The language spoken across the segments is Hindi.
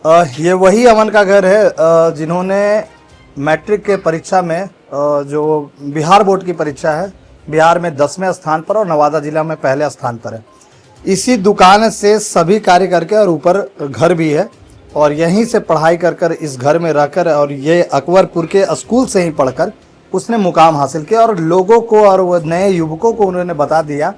ये वही अमन का घर है जिन्होंने मैट्रिक के परीक्षा में जो बिहार बोर्ड की परीक्षा है, बिहार में 10वें स्थान पर और नवादा जिला में पहले स्थान पर है। इसी दुकान से सभी कार्य करके और ऊपर घर भी है और यहीं से पढ़ाई कर कर इस घर में रहकर और ये अकबरपुर के स्कूल से ही पढ़कर उसने मुकाम हासिल किया और लोगों को और वो नए युवकों को उन्होंने बता दिया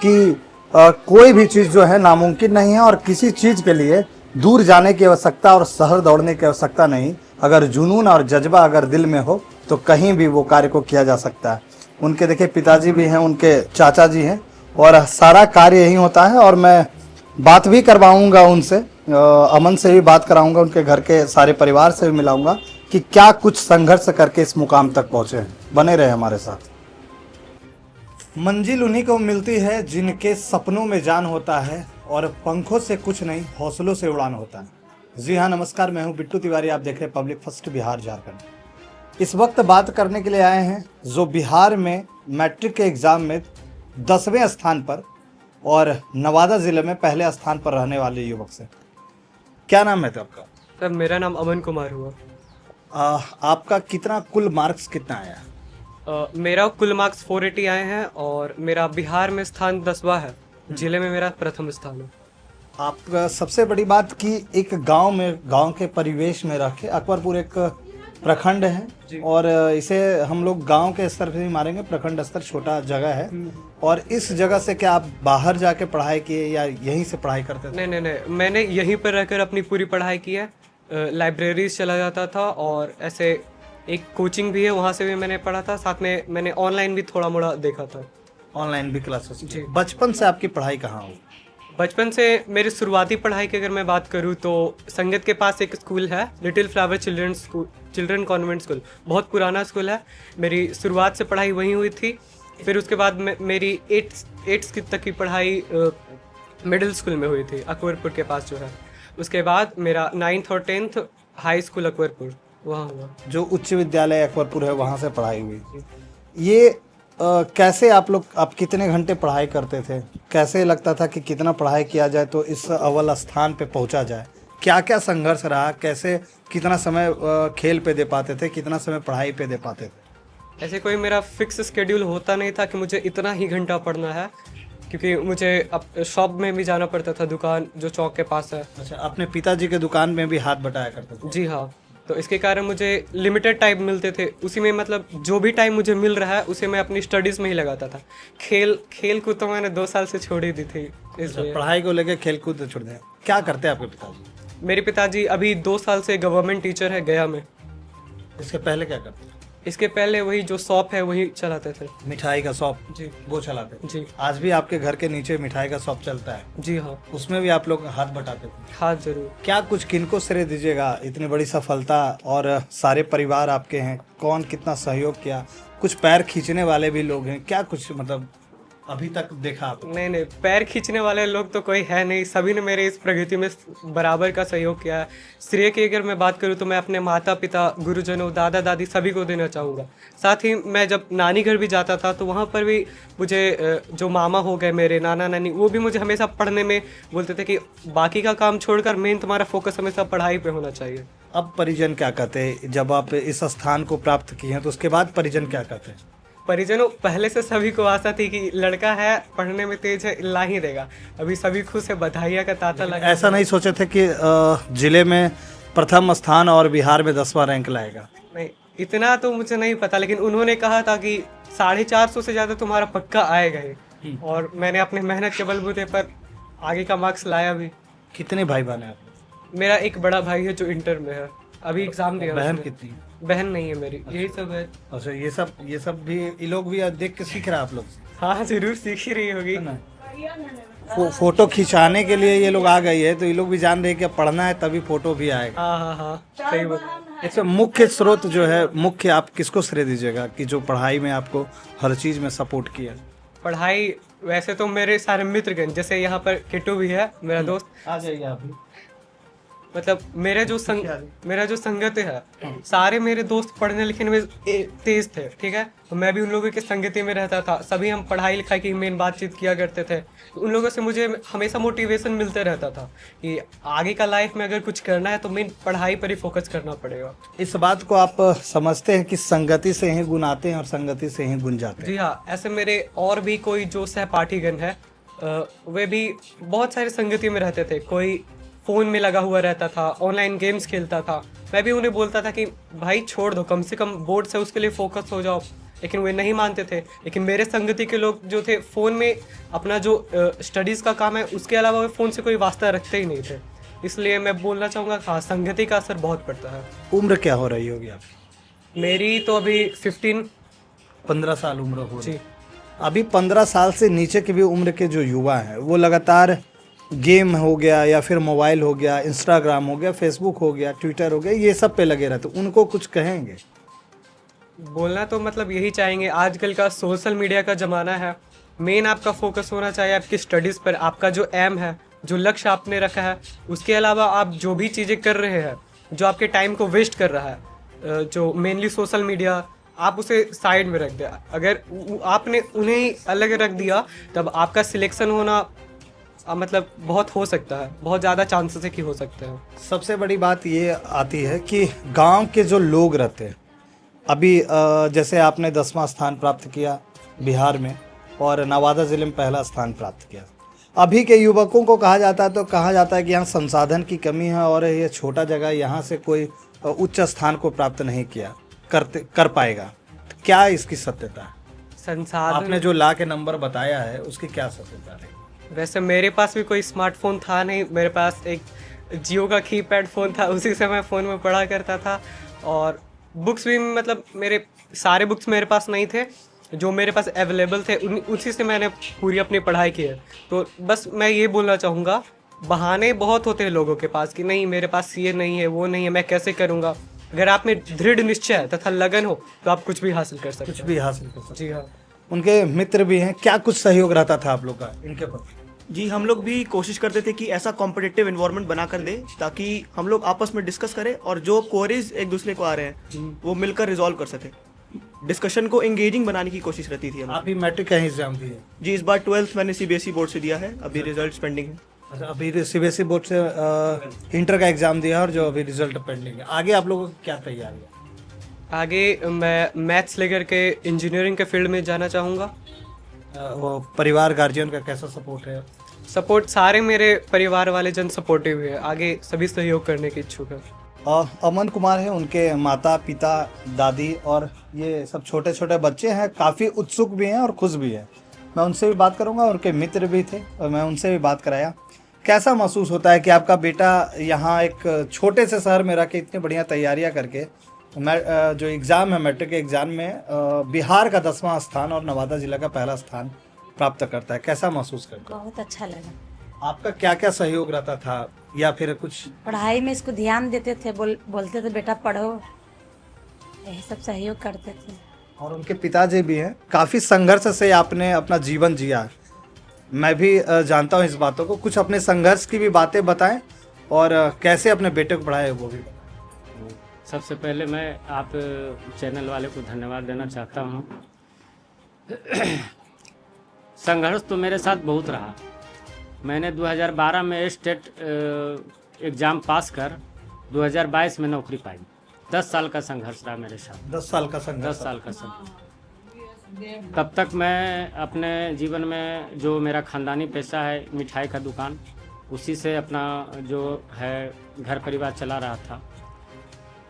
कि कोई भी चीज़ जो है नामुमकिन नहीं है और किसी चीज़ के लिए दूर जाने की आवश्यकता और शहर दौड़ने की आवश्यकता नहीं। अगर जुनून और जज्बा अगर दिल में हो तो कहीं भी वो कार्य को किया जा सकता है। उनके देखिए पिताजी भी हैं, उनके चाचा जी हैं और सारा कार्य यही होता है। और मैं बात भी करवाऊंगा उनसे, अमन से भी बात कराऊंगा, उनके घर के सारे परिवार से भी मिलाऊंगा कि क्या कुछ संघर्ष करके इस मुकाम तक पहुंचे हैं। बने रहे हमारे साथ। मंजिल उन्हीं को मिलती है जिनके सपनों में जान होता है और पंखों से कुछ नहीं हौसलों से उड़ान होता है। जी हाँ, नमस्कार, मैं हूँ बिट्टू तिवारी, आप देख रहे हैं पब्लिक फर्स्ट बिहार झारखंड। इस वक्त बात करने के लिए आए हैं जो बिहार में मैट्रिक के एग्ज़ाम में 10वें स्थान पर और नवादा ज़िले में पहले स्थान पर रहने वाले युवक से। क्या नाम है तो आपका? सर मेरा नाम अमन कुमार हुआ। आपका कितना कुल मार्क्स कितना आया? मेरा कुल मार्क्स 480 आए हैं और मेरा बिहार में स्थान 10वां है, जिले में मेरा प्रथम स्थान है। आपका सबसे बड़ी बात कि एक गांव में, गांव के परिवेश में रह के, अकबरपुर एक प्रखंड है और इसे हम लोग गांव के स्तर पे ही मारेंगे, प्रखंड स्तर छोटा जगह है। और इस जगह से क्या आप बाहर जाके पढ़ाई किए या यहीं से पढ़ाई करते थे? नहीं, मैंने यहीं पर रहकर अपनी पूरी पढ़ाई की है। लाइब्रेरीज चला जाता था और ऐसे एक कोचिंग भी है, वहाँ से भी मैंने पढ़ा था। साथ में मैंने ऑनलाइन भी थोड़ा मोड़ा देखा था। ऑनलाइन भी क्लासेस? जी। बचपन से आपकी पढ़ाई कहाँ हुई? बचपन से मेरी शुरुआती पढ़ाई की अगर मैं बात करूँ तो संगत के पास एक स्कूल है, little flower children convent school, बहुत पुराना स्कूल है। मेरी शुरुआत से पढ़ाई वहीं हुई थी। फिर उसके बाद मेरी 8th तक की पढ़ाई मिडिल स्कूल में हुई थी, अकबरपुर के पास जो है। उसके बाद मेरा 9th और 10th हाई स्कूल अकबरपुर वहाँ हुआ। जो उच्च विद्यालय अकबरपुर है वहाँ से पढ़ाई हुई। ये कैसे आप कितने घंटे पढ़ाई करते थे? कैसे लगता था कि कितना पढ़ाई किया जाए तो इस अव्वल स्थान पे पहुंचा जाए? क्या क्या संघर्ष रहा? कैसे कितना समय खेल पे दे पाते थे, कितना समय पढ़ाई पे दे पाते थे? ऐसे कोई मेरा फिक्स स्केड्यूल होता नहीं था कि मुझे इतना ही घंटा पढ़ना है, क्योंकि मुझे अब शॉप में भी जाना पड़ता था, दुकान जो चौक के पास है। अच्छा, अपने पिताजी के दुकान में भी हाथ बटाया करते थे? जी हाँ, तो इसके कारण मुझे लिमिटेड टाइम मिलते थे। उसी में मतलब जो भी टाइम मुझे मिल रहा है उसे मैं अपनी स्टडीज़ में ही लगाता था। खेल कूद तो मैंने 2 साल से छोड़ ही दी थी। इसलिए पढ़ाई को लेकर खेल कूद छोड़ दें। क्या करते हैं आपके पिताजी? मेरे पिताजी अभी 2 साल से गवर्नमेंट टीचर है गया में। इसके पहले क्या करते हैं? इसके पहले वही जो शॉप है वही चलाते थे। मिठाई का शॉप? जी, वो चलाते थे। जी। आज भी आपके घर के नीचे मिठाई का शॉप चलता है? जी हाँ। उसमें भी आप लोग हाथ बटाते थे? हाँ जरूर। क्या कुछ किनको श्रेय दीजिएगा इतनी बड़ी सफलता? और सारे परिवार आपके हैं, कौन कितना सहयोग किया? कुछ पैर खींचने वाले भी लोग हैं, क्या कुछ मतलब अभी तक देखा आपने? नहीं, पैर खींचने वाले लोग तो कोई है नहीं। सभी ने मेरे इस प्रगति में बराबर का सहयोग किया है। श्रेय की अगर मैं बात करूं तो मैं अपने माता पिता, गुरुजनों, दादा दादी सभी को देना चाहूँगा। साथ ही मैं जब नानी घर भी जाता था तो वहाँ पर भी मुझे जो मामा हो गए मेरे, नाना नानी, वो भी मुझे हमेशा पढ़ने में बोलते थे कि बाकी का काम छोड़कर मेन तुम्हारा फोकस हमेशा पढ़ाई पर होना चाहिए। अब परिजन क्या कहते हैं जब आप इस स्थान को प्राप्त किए हैं? तो उसके बाद परिजन क्या कहते हैं? परिजनों, पहले से सभी को आशा थी कि लड़का है, पढ़ने में तेज है, ला ही देगा। अभी सभी खुश है, बधाइयाँ का तांता लगा। ऐसा नहीं सोचे थे कि जिले में प्रथम स्थान और बिहार में 10वां रैंक लाएगा? नहीं, इतना तो मुझे नहीं पता, लेकिन उन्होंने कहा था कि 450 से ज़्यादा तुम्हारा पक्का आएगा ही। और मैंने अपने मेहनत के बलबूते पर आगे का मार्क्स लाया भी। कितने भाई बहन हैं आप? मेरा एक बड़ा भाई है जो इंटर में है, अभी एग्जाम दिया। बहन उसने। कितनी? बहन नहीं है मेरी। यही सब है। अच्छा, ये सब भी ये लोग भी देख के सीख रहा है आप लोग से? हाँ जरूर सीख ही रही होगी। फोटो खिंचाने के लिए ये लोग आ गई है तो ये लोग भी जान रहे हैं कि अब पढ़ना है तभी फोटो भी आएगा। हाँ, सही बात। इसमें मुख्य स्रोत जो है, मुख्य आप किसको श्रेय दीजिएगा कि जो पढ़ाई में आपको हर चीज में सपोर्ट किया? पढ़ाई वैसे तो मेरे सारे मित्रगण, जैसे यहाँ पर किट्टू भी है मेरा दोस्त। आ जाइए आप भी। मतलब मेरा जो संगत है, सारे मेरे दोस्त पढ़ने लिखने में तेज थे, ठीक है। तो मैं भी उन लोगों के संगति में रहता था, सभी हम पढ़ाई लिखाई की मेन बातचीत किया करते थे। तो उन लोगों से मुझे हमेशा मोटिवेशन मिलते रहता था कि आगे का लाइफ में अगर कुछ करना है तो मेन पढ़ाई पर ही फोकस करना पड़ेगा। इस बात को आप समझते हैं कि संगति से ही गुण आते हैं और संगति से ही गुण जाते हैं? जी हाँ, ऐसे मेरे और भी कोई जो सहपाठीगण है, वे भी बहुत सारे संगति में रहते थे। कोई फ़ोन में लगा हुआ रहता था, ऑनलाइन गेम्स खेलता था। मैं भी उन्हें बोलता था कि भाई छोड़ दो, कम से कम बोर्ड से उसके लिए फोकस हो जाओ, लेकिन वे नहीं मानते थे। लेकिन मेरे संगति के लोग जो थे, फ़ोन में अपना जो स्टडीज़ का काम है उसके अलावा वे फ़ोन से कोई वास्ता रखते ही नहीं थे। इसलिए मैं बोलना चाहूँगा, हाँ, संगति का असर बहुत पड़ता है। उम्र क्या हो रही होगी आपकी? मेरी तो अभी 15 साल उम्र हो रही जी। अभी 15 साल से नीचे की भी उम्र के जो युवा हैं वो लगातार गेम हो गया या फिर मोबाइल हो गया, इंस्टाग्राम हो गया, फेसबुक हो गया, ट्विटर हो गया, ये सब पे लगे रहते, उनको कुछ कहेंगे? बोलना तो मतलब यही चाहेंगे, आजकल का सोशल मीडिया का ज़माना है। मेन आपका फोकस होना चाहिए आपकी स्टडीज़ पर, आपका जो एम है, जो लक्ष्य आपने रखा है। उसके अलावा आप जो भी चीज़ें कर रहे हैं, जो आपके टाइम को वेस्ट कर रहा है, जो मेनली सोशल मीडिया, आप उसे साइड में रख दें। अगर आपने उन्हें ही अलग रख दिया, तब आपका सिलेक्शन होना मतलब बहुत हो सकता है, बहुत ज़्यादा चांसेस है कि हो सकते हैं। सबसे बड़ी बात ये आती है कि गांव के जो लोग रहते हैं, अभी जैसे आपने 10वां स्थान प्राप्त किया बिहार में और नवादा ज़िले में पहला स्थान प्राप्त किया। अभी के युवकों को कहा जाता है कि यहाँ संसाधन की कमी है और ये छोटा जगह, यहाँ से कोई उच्च स्थान को प्राप्त नहीं कर पाएगा। क्या इसकी सत्यता है? संसाधन, आपने जो ला के नंबर बताया है उसकी क्या सत्यता है? वैसे मेरे पास भी कोई स्मार्टफोन था नहीं, मेरे पास एक जियो का कीपैड फ़ोन था, उसी से मैं फ़ोन में पढ़ा करता था। और बुक्स भी मतलब मेरे सारे बुक्स मेरे पास नहीं थे, जो मेरे पास अवेलेबल थे उसी से मैंने पूरी अपनी पढ़ाई की है। तो बस मैं ये बोलना चाहूँगा, बहाने बहुत होते हैं लोगों के पास कि नहीं मेरे पास ये नहीं है, वो नहीं है, मैं कैसे करूँगा। अगर आप में दृढ़ निश्चय तथा लगन हो तो आप कुछ भी हासिल कर सकते कुछ हैं। भी हासिल कर सकते जी हाँ। उनके मित्र भी हैं, क्या कुछ सहयोग रहता था आप लोग का इनके प्रति? जी, हम लोग भी कोशिश करते थे कि ऐसा कॉम्पिटिटिव इन्वायरमेंट बना कर दे ताकि हम लोग आपस में डिस्कस करें और जो क्वेरीज एक दूसरे को आ रहे हैं वो मिलकर रिजॉल्व कर सके। डिस्कशन को एंगेजिंग बनाने की कोशिश रहती थी हमें। आप ही मैट्रिक का ही एग्जाम दिए? जी, इस बार 12th मैंने सीबीएसई बोर्ड से दिया है, अभी रिजल्ट पेंडिंग है। अच्छा, अभी सीबीएसई बोर्ड से इंटर का एग्जाम दिया और जो अभी रिजल्ट पेंडिंग है। आगे आप लोगों की क्या तैयारी है? आगे मैं मैथ्स लेकर के इंजीनियरिंग के फील्ड में जाना चाहूँगा। वो परिवार गार्जियन का कैसा सपोर्ट है? सपोर्ट, सारे मेरे परिवार वाले जन सपोर्टिव है, आगे सभी सहयोग करने के इच्छुक है। अमन कुमार है, उनके माता पिता दादी और ये सब छोटे छोटे बच्चे हैं, काफ़ी उत्सुक भी हैं और खुश भी हैं। मैं उनसे भी बात करूंगा, उनके मित्र भी थे और मैं उनसे भी बात कराया। कैसा महसूस होता है कि आपका बेटा यहाँ एक छोटे से शहर में रह के इतनी बढ़िया तैयारियाँ करके जो एग्ज़ाम है मैट्रिक के एग्ज़ाम में बिहार का 10वां स्थान और नवादा जिला का पहला स्थान प्राप्त करता है? कैसा महसूस करता है? बहुत अच्छा लगा। आपका क्या क्या सहयोग रहता था या फिर कुछ? पढ़ाई में इसको ध्यान देते थे, बोलते थे बेटा पढ़ो, यही सब सहयोग करते थे। और उनके पिताजी भी हैं, काफ़ी संघर्ष से आपने अपना जीवन जिया। मैं भी जानता हूँ इस बातों को, कुछ अपने संघर्ष की भी बातें बताएं और कैसे अपने बेटे को पढ़ाए वो भी बताएं। सबसे पहले मैं आप चैनल वाले को धन्यवाद देना चाहता हूँ। संघर्ष तो मेरे साथ बहुत रहा। मैंने 2012 में स्टेट एग्ज़ाम पास कर 2022 में नौकरी पाई। 10 साल का संघर्ष रहा मेरे साथ। 10 साल का संघर्ष? 10 साल का संघर्ष। तब तक मैं अपने जीवन में जो मेरा ख़ानदानी पेशा है मिठाई का दुकान, उसी से अपना जो है घर परिवार चला रहा था।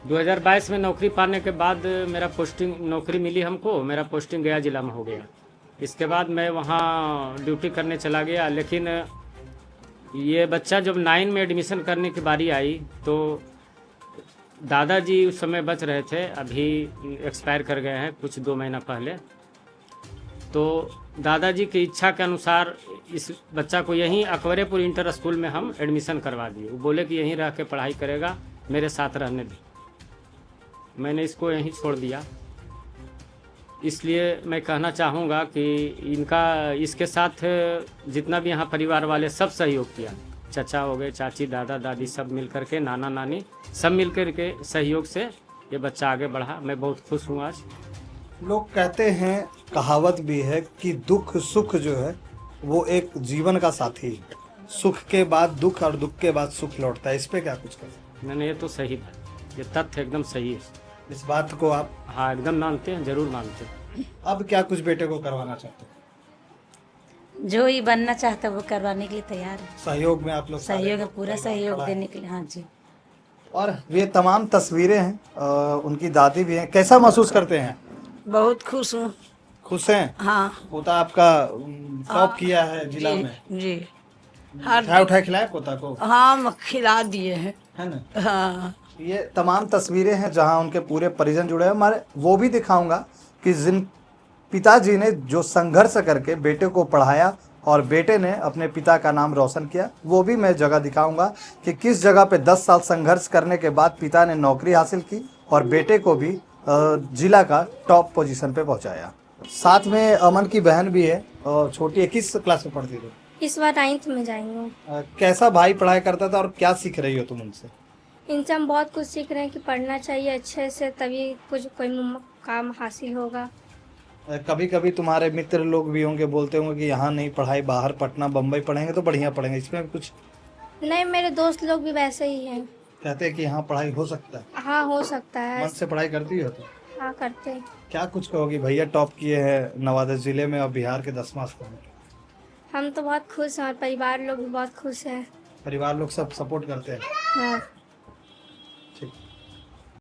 2022 में नौकरी पाने के बाद मेरा नौकरी मिली हमको, मेरा पोस्टिंग गया जिला में हो गया। इसके बाद मैं वहाँ ड्यूटी करने चला गया, लेकिन ये बच्चा जब 9 में एडमिशन करने की बारी आई तो दादाजी उस समय बच रहे थे, अभी एक्सपायर कर गए हैं कुछ 2 महीना पहले। तो दादाजी की इच्छा के अनुसार इस बच्चा को यहीं अकबरेपुर इंटर स्कूल में हम एडमिशन करवा दिए। वो बोले कि यहीं रह के पढ़ाई करेगा, मेरे साथ रहने दे। मैंने इसको यहीं छोड़ दिया। इसलिए मैं कहना चाहूँगा कि इसके साथ जितना भी यहाँ परिवार वाले सब सहयोग किया, चचा हो गए, चाची, दादा, दादी, सब मिल कर के, नाना, नानी, सब मिल कर के सहयोग से ये बच्चा आगे बढ़ा। मैं बहुत खुश हूँ आज। लोग कहते हैं, कहावत भी है कि दुख सुख जो है वो एक जीवन का साथी है। सुख के बाद दुख और दुख के बाद सुख लौटता है। इस पे क्या कुछ कहते मैंने ये तो सही है, ये तथ्य एकदम सही है। हैं? इस बात को आप हाँ एकदम मानते हैं, जरूर मानते हैं। अब क्या कुछ बेटे को करवाना चाहते हैं? जो ही बनना चाहता है वो करवाने के लिए तैयार है। सहयोग में आप लोग सारे सहयोग है, पूरा परिवार सहयोग खड़ा है। देने के लिए। हाँ जी। और ये तमाम तस्वीरें हैं, उनकी दादी भी हैं। कैसा महसूस करते हैं? बहुत खुश हूँ। खुश हैं? हाँ पोता आपका टॉप किया है जिला जी में। जी। हर मिठाई उठाई खिलाए पोता को, हाँ खिला दिए हैं। है ना? हाँ ये तमाम तस्वीरें हैं जहां उनके पूरे परिजन जुड़े हैं। हमारे वो भी दिखाऊंगा कि जिन पिताजी ने जो संघर्ष करके बेटे को पढ़ाया और बेटे ने अपने पिता का नाम रोशन किया, वो भी मैं जगह दिखाऊंगा कि किस जगह पे 10 साल संघर्ष करने के बाद पिता ने नौकरी हासिल की और बेटे को भी जिला का टॉप पोजीशन पे पहुंचाया। साथ में अमन की बहन भी है, छोटी है। किस क्लास में पढ़ती हो? इस बार 9th में जाएंगे। कैसा भाई पढ़ाई करता था और क्या सीख रही हो तुम उनसे? इनसे हम बहुत कुछ सीख रहे हैं कि पढ़ना चाहिए अच्छे से, तभी कुछ कोई काम हासिल होगा। कभी कभी तुम्हारे मित्र लोग भी होंगे, बोलते होंगे कि यहाँ नहीं पढ़ाई, बाहर पटना बम्बई पढ़ेंगे तो बढ़िया पढ़ेंगे। इसमें कुछ नहीं, मेरे दोस्त लोग भी वैसे ही हैं। कहते हैं कि यहाँ पढ़ाई हो सकता है। हाँ हो सकता है। मन से पढ़ाई करती हो तो हाँ करते हैं। क्या कुछ कहोगी? भैया टॉप किए हैं नवादा जिले में और बिहार के 10वां स्थान। हम तो बहुत खुश हैं और परिवार लोग भी बहुत खुश हैं। परिवार लोग सब सपोर्ट करते हैं। हाँ